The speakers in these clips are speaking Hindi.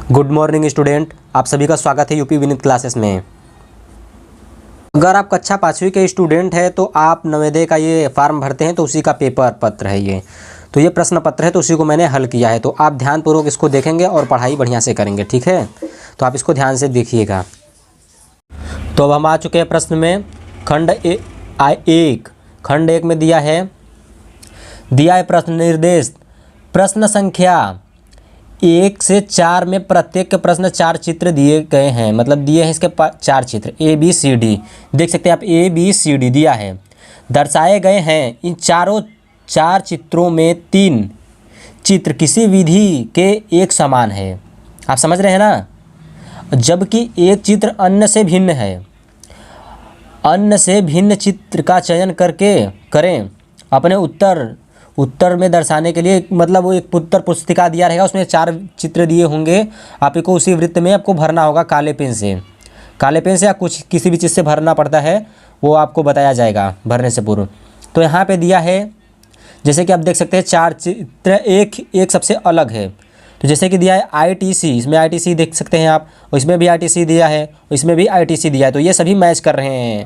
गुड मॉर्निंग स्टूडेंट, आप सभी का स्वागत है यूपी विनीत क्लासेस में। अगर आप कक्षा 5वीं के स्टूडेंट हैं तो आप नवोदय का ये फॉर्म भरते हैं तो उसी का पेपर पत्र है ये। तो ये प्रश्न पत्र है तो उसी को मैंने हल किया है। तो आप ध्यानपूर्वक इसको देखेंगे और पढ़ाई बढ़िया से करेंगे, ठीक है। तो आप इसको ध्यान से देखिएगा। तो अब हम आ चुके हैं प्रश्न में। खंड एक में दिया है प्रश्न निर्देश। प्रश्न संख्या 1 से 4 में प्रत्येक के प्रश्न 4 चित्र दिए गए हैं, मतलब दिए हैं इसके 4 चित्र ABCD। देख सकते हैं आप ABCD दिया है, दर्शाए गए हैं। इन 4 चित्रों में 3 चित्र किसी विधि के एक समान है। आप समझ रहे हैं ना। जबकि एक चित्र अन्य से भिन्न है। अन्य से भिन्न चित्र का चयन करें अपने उत्तर में दर्शाने के लिए। मतलब वो एक उत्तर पुस्तिका दिया रहेगा, उसमें 4 चित्र दिए होंगे। आपको उसी वृत्त में आपको भरना होगा काले पेन से या किसी भी चीज़ से भरना पड़ता है, वो आपको बताया जाएगा भरने से पूर्व। तो यहाँ पे दिया है, जैसे कि आप देख सकते हैं 4 चित्र, एक सबसे अलग है। तो जैसे कि दिया है ITC, इसमें ITC देख सकते हैं आप, और इसमें भी ITC दिया है, और इसमें भी ITC दिया है। तो ये सभी मैच कर रहे हैं,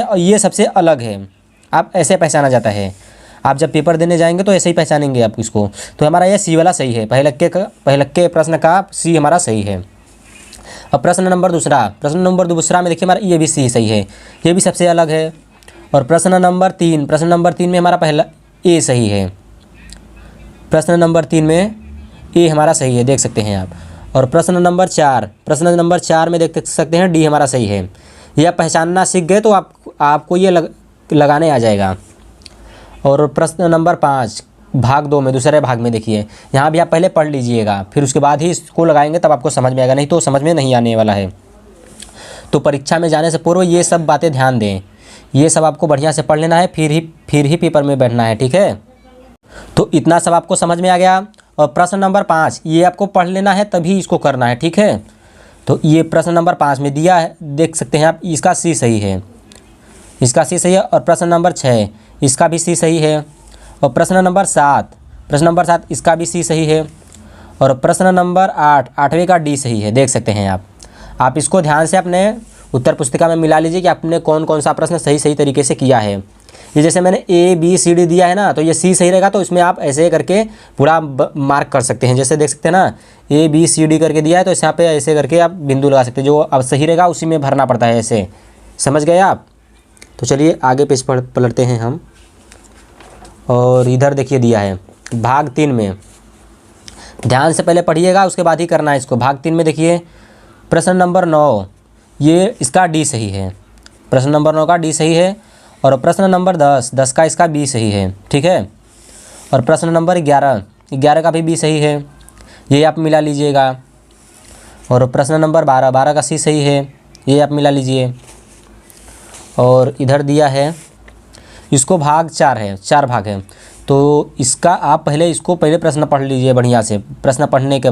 और ये सबसे अलग है। आप ऐसे पहचाना जाता है। आप जब पेपर देने जाएंगे तो ऐसे ही पहचानेंगे आप इसको। तो हमारा ये C वाला सही है। पहले के प्रश्न का C हमारा सही है। अब प्रश्न नंबर दूसरा में देखिए हमारा ये भी C सही है, ये भी सबसे अलग है। और प्रश्न नंबर 3 में हमारा पहला A सही है। प्रश्न नंबर 3 में A हमारा सही है, देख सकते हैं आप। और प्रश्न नंबर 4 में देख सकते हैं D हमारा सही है। ये आप पहचानना सीख गए तो आपको ये लगाने आ जाएगा। और प्रश्न नंबर 5 भाग 2 में, दूसरे भाग में देखिए, यहाँ भी आप पहले पढ़ लीजिएगा, फिर उसके बाद ही इसको लगाएंगे तब आपको समझ में आएगा, नहीं तो समझ में नहीं आने वाला है। तो परीक्षा में जाने से पूर्व ये सब बातें ध्यान दें, ये सब आपको बढ़िया से पढ़ लेना है, फिर ही पेपर में बैठना है, ठीक है। तो इतना सब आपको समझ में आ गया। और प्रश्न नंबर 5 ये आपको पढ़ लेना है तभी इसको करना है, ठीक है। तो ये प्रश्न नंबर 5 में दिया है, देख सकते हैं आप, इसका C सही है, और प्रश्न नंबर 6 इसका भी C सही है। और प्रश्न नंबर 7 इसका भी C सही है। और प्रश्न नंबर 8वें का D सही है, देख सकते हैं आप इसको ध्यान से अपने उत्तर पुस्तिका में मिला लीजिए कि आपने कौन सा प्रश्न सही तरीके से किया है। ये जैसे मैंने ABCD दिया है ना, तो ये C सही रहेगा, तो इसमें आप ऐसे करके पूरा मार्क कर सकते हैं। जैसे देख सकते हैं ना, ABCD करके दिया है, तो यहाँ पे ऐसे करके आप बिंदु लगा सकते हैं। जो अब सही रहेगा उसी में भरना पड़ता है, ऐसे समझ गए आप। तो चलिए आगे पेज पलटते हैं हम। और इधर देखिए दिया है भाग 3 में, ध्यान से पहले पढ़िएगा, उसके बाद ही करना है इसको। भाग 3 में देखिए प्रश्न नंबर 9, ये इसका D सही है। प्रश्न नंबर 9 का D सही है। और प्रश्न नंबर 10 का इसका B सही है, ठीक है। और प्रश्न नंबर 11 का भी B सही है, ये आप मिला लीजिएगा। और प्रश्न नंबर 12 का C सही है, ये आप मिला लीजिए। और इधर दिया है, इसको भाग 4 भाग है, तो इसका आप पहले प्रश्न पढ़ लीजिए बढ़िया से। प्रश्न पढ़ने के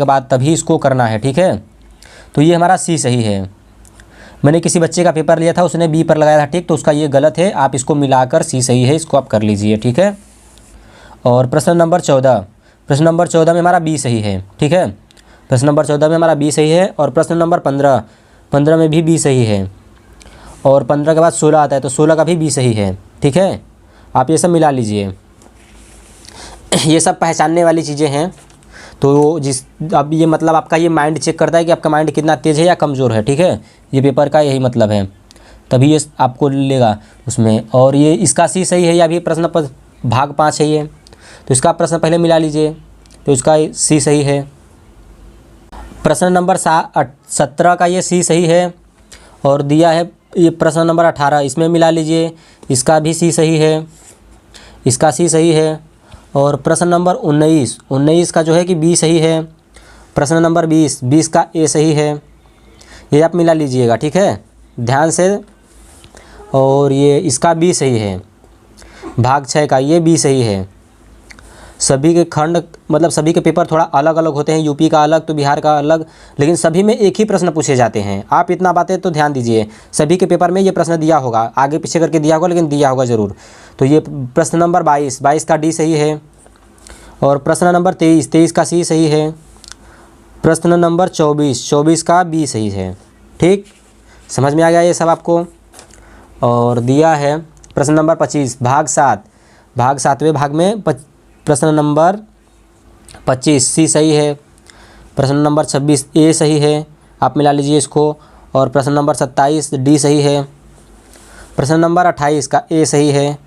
बाद तभी इसको करना है, ठीक है। तो ये हमारा C सही है। मैंने किसी बच्चे का पेपर लिया था, उसने B पर लगाया था, ठीक, तो उसका ये गलत है। आप इसको मिलाकर C सही है, इसको आप कर लीजिए, ठीक है। और प्रश्न नंबर 14 में हमारा B सही है, ठीक है। प्रश्न नंबर 14 में हमारा B सही है। और प्रश्न नंबर 15 में भी B सही है। और 15 के बाद 16 आता है, तो 16 का भी B सही है, ठीक है। आप ये सब मिला लीजिए। ये सब पहचानने वाली चीज़ें हैं। तो अब ये मतलब आपका ये माइंड चेक करता है कि आपका माइंड कितना तेज़ है या कमज़ोर है, ठीक है। ये पेपर का यही मतलब है, तभी ये आपको लेगा उसमें। और ये इसका C सही है, या भी प्रश्न पर भाग 5 है ये, तो इसका प्रश्न पहले मिला लीजिए, तो इसका C सही है। प्रश्न नंबर 17 का ये C सही है। और दिया है ये प्रश्न नंबर 18, इसमें मिला लीजिए, इसका भी C सही है, इसका C सही है। और प्रश्न नंबर 19 का जो है कि B सही है। प्रश्न नंबर 20 का A सही है, ये आप मिला लीजिएगा, ठीक है, ध्यान से। और ये इसका B सही है। भाग 6 का ये B सही है। सभी के खंड मतलब सभी के पेपर थोड़ा अलग अलग होते हैं, यूपी का अलग तो बिहार का अलग, लेकिन सभी में एक ही प्रश्न पूछे जाते हैं। आप इतना बातें तो ध्यान दीजिए, सभी के पेपर में ये प्रश्न दिया होगा, आगे पीछे करके दिया होगा, लेकिन दिया होगा ज़रूर। तो ये प्रश्न नंबर 22 का D सही है। और प्रश्न नंबर 23, 23 का सी सही है। प्रश्न नंबर 24, 24 का बी सही है। ठीक, समझ में आ गया ये सब आपको। और दिया है प्रश्न नंबर 25 भाग 7, भाग 7वें भाग में प्रश्न नंबर 25 सी सही है। प्रश्न नंबर 26 ए सही है, आप मिला लीजिए इसको। और प्रश्न नंबर 27 डी सही है। प्रश्न नंबर 28 का ए सही है,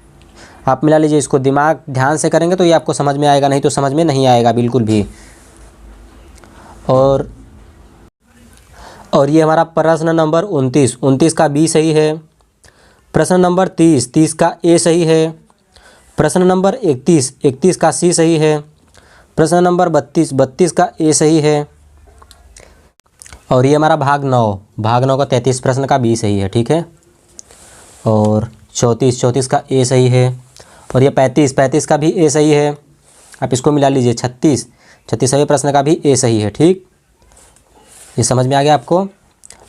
आप मिला लीजिए इसको। दिमाग ध्यान से करेंगे तो ये आपको समझ में आएगा, नहीं तो समझ में नहीं आएगा बिल्कुल भी। और ये हमारा प्रश्न नंबर 29, 29 का बी सही है। प्रश्न नंबर 30, 30 का ए सही है। प्रश्न नंबर 31, 31 का सी सही है। प्रश्न नंबर 32, 32 का ए सही है। और ये हमारा भाग 9, भाग 9 का 33 प्रश्न का बी सही है। ठीक है, और 34, 34 का ए सही है। और ये 35, 35 का भी ए सही है, आप इसको मिला लीजिए। 36, 36वें प्रश्न का भी ए सही है। ठीक, ये समझ में आ गया आपको।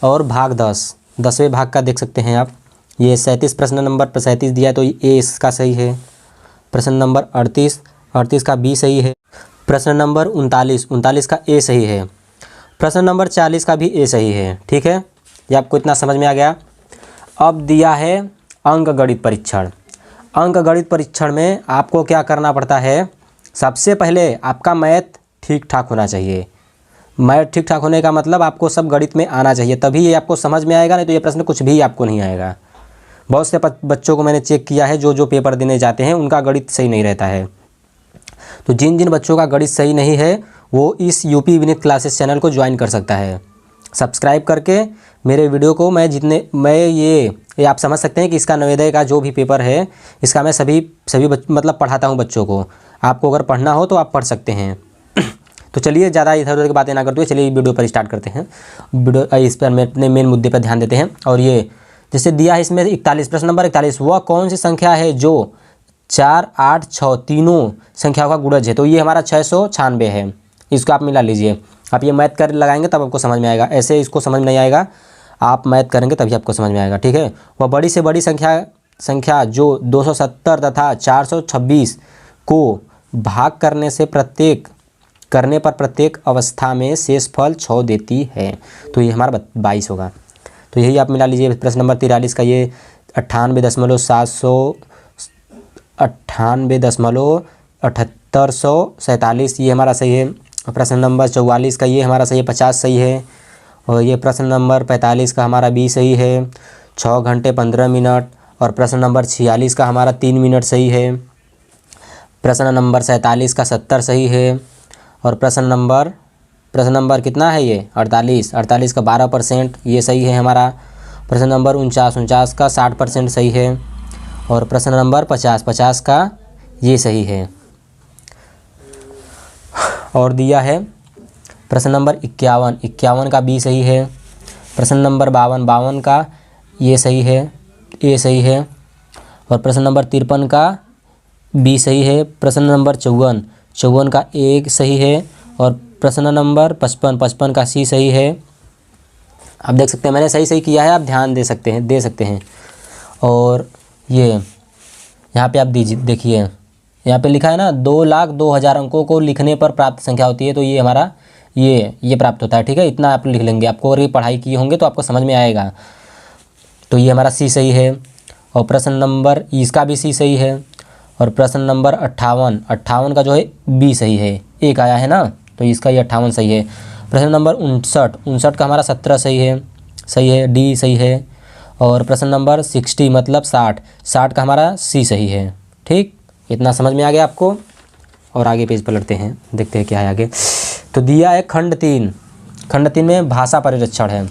और भाग 10, 10वें भाग का देख सकते हैं आप। ये 37 प्रश्न नंबर 37 दिया है तो ए इसका सही है। प्रश्न नंबर 38, 38 का बी सही है। प्रश्न नंबर 39, 39 का ए सही है। प्रश्न नंबर 40 का भी ए सही है। ठीक है, ये आपको इतना समझ में आ गया। अब दिया है अंक गणित परीक्षण। अंक गणित परीक्षण में आपको क्या करना पड़ता है, सबसे पहले आपका मैथ ठीक ठाक होना चाहिए। मैथ ठीक ठाक होने का मतलब आपको सब गणित में आना चाहिए, तभी ये आपको समझ में आएगा, नहीं तो ये प्रश्न कुछ भी आपको नहीं आएगा। बहुत से बच्चों को मैंने चेक किया है जो पेपर देने जाते हैं उनका गणित सही नहीं रहता है। तो जिन जिन बच्चों का गणित सही नहीं है वो इस यूपी विनीत क्लासेस चैनल को ज्वाइन कर सकता है। सब्सक्राइब करके मेरे वीडियो को ये आप समझ सकते हैं कि इसका नवोदय का जो भी पेपर है इसका मैं सभी मतलब पढ़ाता हूँ बच्चों को। आपको अगर पढ़ना हो तो आप पढ़ सकते हैं। तो चलिए ज़्यादा इधर उधर की बातें ना करते हुए चलिए वीडियो पर स्टार्ट करते हैं। वीडियो इस पर मैं अपने मेन मुद्दे पर ध्यान देते हैं। और ये जैसे दिया है इसमें 41, प्रश्न नंबर 41, वह कौन सी संख्या है जो 4, 8, 6 तीनों संख्याओं का गुणज है। तो ये हमारा 696 है, इसको आप मिला लीजिए। आप ये मैथ कर लगाएंगे तब आपको समझ में आएगा, ऐसे इसको समझ में नहीं आएगा, आप मैथ करेंगे तभी आपको समझ में आएगा। ठीक है, वह बड़ी से बड़ी संख्या जो 270 तथा 426 को भाग करने पर प्रत्येक अवस्था में शेषफल 6 देती है। तो ये हमारा 22 होगा। तो यही आप मिला लीजिए। प्रश्न नंबर 43 का ये 98.7847 ये हमारा सही है। प्रश्न नंबर 44 का ये हमारा सही है, 50 सही है। और ये प्रश्न नंबर 45 का हमारा बी सही है, 6 घंटे 15 मिनट। और प्रश्न नंबर 46 का हमारा 3 मिनट सही है। प्रश्न नंबर 47 का 70 सही है। और प्रश्न नंबर कितना है ये 48 का 12% ये सही है हमारा। प्रश्न नंबर 49 का 60% सही है। और प्रश्न नंबर 50 का ये सही है। और दिया है प्रश्न नंबर 51 का बी सही है। प्रश्न नंबर 52 का ये सही है, ए सही है। और प्रश्न नंबर 53 का बी सही है। प्रश्न नंबर 54 का ए सही है। और प्रश्न नंबर 55 का सी सही है। आप देख सकते हैं मैंने सही किया है, आप ध्यान दे सकते हैं। और ये यहाँ पे आप देखिए यहाँ पे लिखा है ना 2,02,000 अंकों को लिखने पर प्राप्त संख्या होती है। तो ये हमारा ये प्राप्त होता है। ठीक है, इतना आप लिख लेंगे, आपको अगर ये पढ़ाई किए होंगे तो आपको समझ में आएगा। तो ये हमारा सी सही है। और प्रश्न नंबर इसका भी सी सही है। और प्रश्न नंबर 58 का जो है बी सही है, एक आया है ना, तो इसका ये 58 सही है। प्रश्न नंबर 59 का हमारा 17 सही है, डी सही है। और प्रश्न नंबर 60 मतलब 60 का हमारा सी सही है। ठीक, इतना समझ में आ गया आपको। और आगे पेज पलटते हैं, देखते हैं क्या है आगे। तो दिया है खंड 3 में भाषा परिरक्षण है।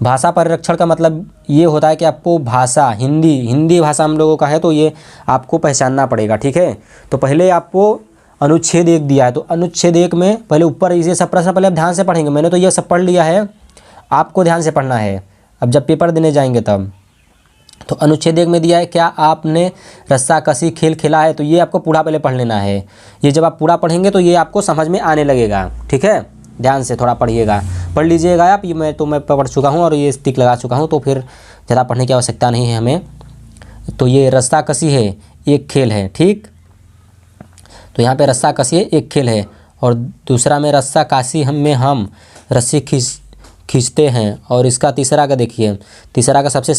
भाषा परिरक्षण का मतलब ये होता है कि आपको भाषा हिंदी भाषा हम लोगों का है तो ये आपको पहचानना पड़ेगा। ठीक है, तो पहले आपको अनुच्छेद 1 दिया है, तो अनुच्छेद 1 में पहले ऊपर ये सब प्रश्न पहले आप ध्यान से पढ़ेंगे। मैंने तो ये सब पढ़ लिया है, आपको ध्यान से पढ़ना है अब जब पेपर देने जाएंगे तब। तो अनुच्छेद 1 में दिया है क्या आपने रस्साकसी खेल खेला है। तो ये आपको पूरा पहले पढ़ लेना है। ये जब आप पूरा पढ़ेंगे तो ये आपको समझ में आने लगेगा। ठीक है, ध्यान से थोड़ा पढ़िएगा, पढ़ लीजिएगा आप। ये मैं पढ़ चुका हूँ और ये टिक लगा चुका हूँ, तो फिर ज़्यादा पढ़ने की आवश्यकता नहीं है हमें। तो ये रस्साकसी है, एक खेल है। ठीक, तो यहाँ पे रस्सा कसिए एक खेल है, और दूसरा में रस्सा काशी हम रस्सी खींचते हैं। और इसका तीसरा का देखिए, तीसरा का सबसे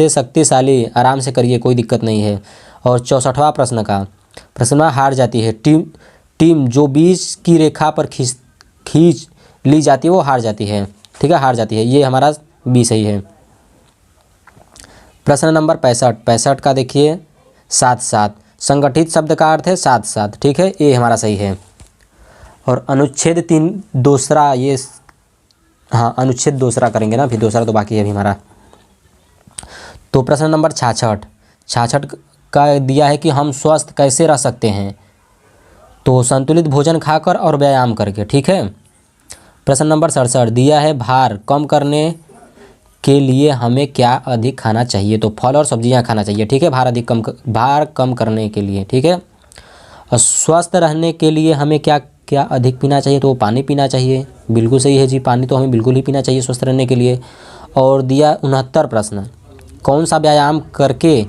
शक्तिशाली आराम से करिए, कोई दिक्कत नहीं है। और 64वां प्रश्न का प्रश्न हार जाती है। टीम जो बीच की रेखा पर खींच ली जाती है वो हार जाती है, ठीक है, हार जाती है। ये हमारा बी सही है। प्रश्न नंबर 65 का देखिए, साथ साथ संगठित शब्द का अर्थ है साथ साथ, ठीक है, ये हमारा सही है। और अनुच्छेद 3 दूसरा, ये हाँ अनुच्छेद दूसरा करेंगे ना, फिर दूसरा तो बाकी है अभी हमारा। तो प्रश्न नंबर 66 का दिया है कि हम स्वस्थ कैसे रह सकते हैं, तो संतुलित भोजन खाकर और व्यायाम करके, ठीक है। प्रश्न नंबर 67 दिया है भार कम करने के लिए हमें क्या अधिक खाना चाहिए, तो फल और सब्जियां खाना चाहिए, ठीक है, भार कम करने के लिए, ठीक है। और स्वस्थ रहने के लिए हमें क्या क्या अधिक पीना चाहिए, तो वो पानी पीना चाहिए, बिल्कुल सही है जी, पानी तो हमें बिल्कुल ही पीना चाहिए स्वस्थ रहने के लिए। और दिया 69 प्रश्न, कौन सा व्यायाम करके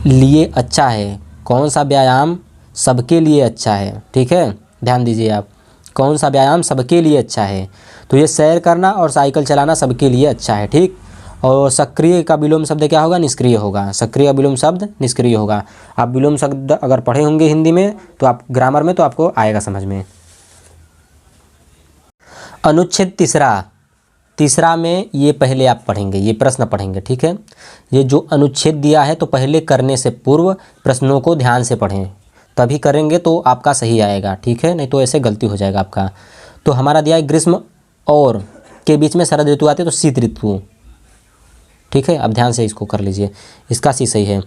लिए अच्छा है, कौन सा व्यायाम सबके लिए अच्छा है, ठीक है, ध्यान दीजिए आप, कौन सा व्यायाम सबके लिए अच्छा है, तो ये सैर करना और साइकिल चलाना सबके लिए अच्छा है, ठीक। और सक्रिय का विलोम शब्द क्या होगा, निष्क्रिय होगा, सक्रिय का विलोम शब्द निष्क्रिय होगा। आप विलोम शब्द अगर पढ़े होंगे हिंदी में तो आप ग्रामर में तो आपको आएगा समझ में। अनुच्छेद तीसरा में ये पहले आप पढ़ेंगे, ये प्रश्न पढ़ेंगे, ठीक है। ये जो अनुच्छेद दिया है तो पहले करने से पूर्व प्रश्नों को ध्यान से पढ़ें, तभी करेंगे तो आपका सही आएगा, ठीक है, नहीं तो ऐसे गलती हो जाएगा आपका। तो हमारा दिया है ग्रीष्म और के बीच में शरद ऋतु आती है तो शीत ऋतु, ठीक है, अब ध्यान से इसको कर लीजिए, इसका सी सही है।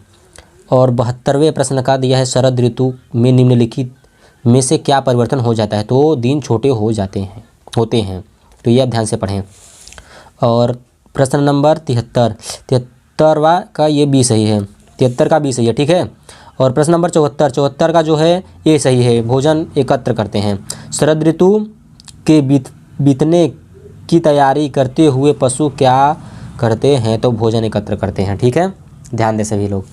और 72वें प्रश्न का दिया है शरद ऋतु में निम्नलिखित में से क्या परिवर्तन हो जाता है, तो दिन छोटे होते हैं, तो ये आप ध्यान से पढ़ें। और प्रश्न नंबर 73वां का ये बी सही है, 73 का बी सही है, ठीक है। और प्रश्न नंबर 74 का जो है ये सही है, भोजन एकत्र करते हैं। शरद ऋतु के बीतने की तैयारी करते हुए पशु क्या करते हैं, तो भोजन एकत्र करते हैं, ठीक है, ध्यान दें सभी लोग।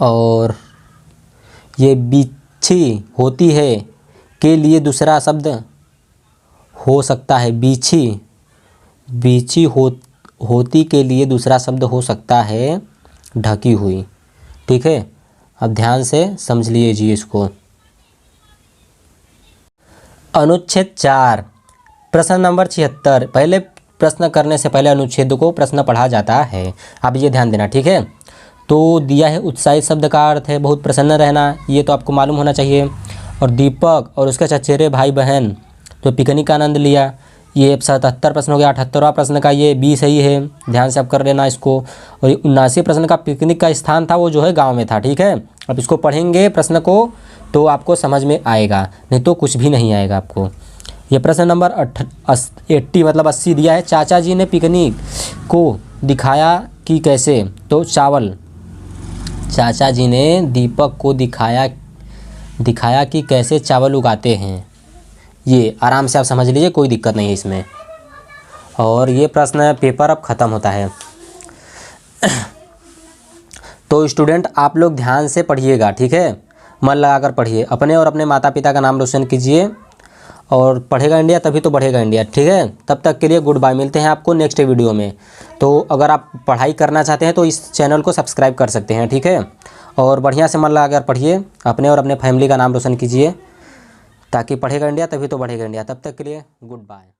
और ये बीछी होती है के लिए दूसरा शब्द हो सकता है, बीछी होती के लिए दूसरा शब्द हो सकता है ढकी हुई, ठीक है, अब ध्यान से समझ लीजिए इसको। अनुच्छेद 4 प्रश्न नंबर 76, पहले प्रश्न करने से पहले अनुच्छेद को प्रश्न पढ़ा जाता है, आप ये ध्यान देना, ठीक है। तो दिया है उत्साहित शब्द का अर्थ है बहुत प्रसन्न रहना, ये तो आपको मालूम होना चाहिए। और दीपक और उसके चचेरे भाई बहन तो पिकनिक का आनंद लिया, ये 77 प्रश्न हो गया। 78वां प्रश्न का ये बी सही है, ध्यान से आप कर लेना इसको। और 79 प्रश्न का पिकनिक का स्थान था वो जो है गांव में था, ठीक है। अब इसको पढ़ेंगे प्रश्न को तो आपको समझ में आएगा, नहीं तो कुछ भी नहीं आएगा आपको। ये प्रश्न नंबर 80 मतलब 80 दिया है, चाचा जी ने पिकनिक को दिखाया कि कैसे, तो चावल, चाचा जी ने दीपक को दिखाया कि कैसे चावल उगाते हैं, ये आराम से आप समझ लीजिए, कोई दिक्कत नहीं है इसमें। और ये प्रश्न पेपर अब ख़त्म होता है। तो स्टूडेंट आप लोग ध्यान से पढ़िएगा, ठीक है, मन लगाकर पढ़िए, अपने और अपने माता पिता का नाम रोशन कीजिए। और पढ़ेगा इंडिया तभी तो बढ़ेगा इंडिया, ठीक है। तब तक के लिए गुड बाय, मिलते हैं आपको नेक्स्ट वीडियो में। तो अगर आप पढ़ाई करना चाहते हैं तो इस चैनल को सब्सक्राइब कर सकते हैं, ठीक है। और बढ़िया से मन लगाकर पढ़िए, अपने और अपने फैमिली का नाम रोशन कीजिए, ताकि पढ़ेगा इंडिया तभी तो बढ़ेगा इंडिया। तब तक के लिए गुड बाय।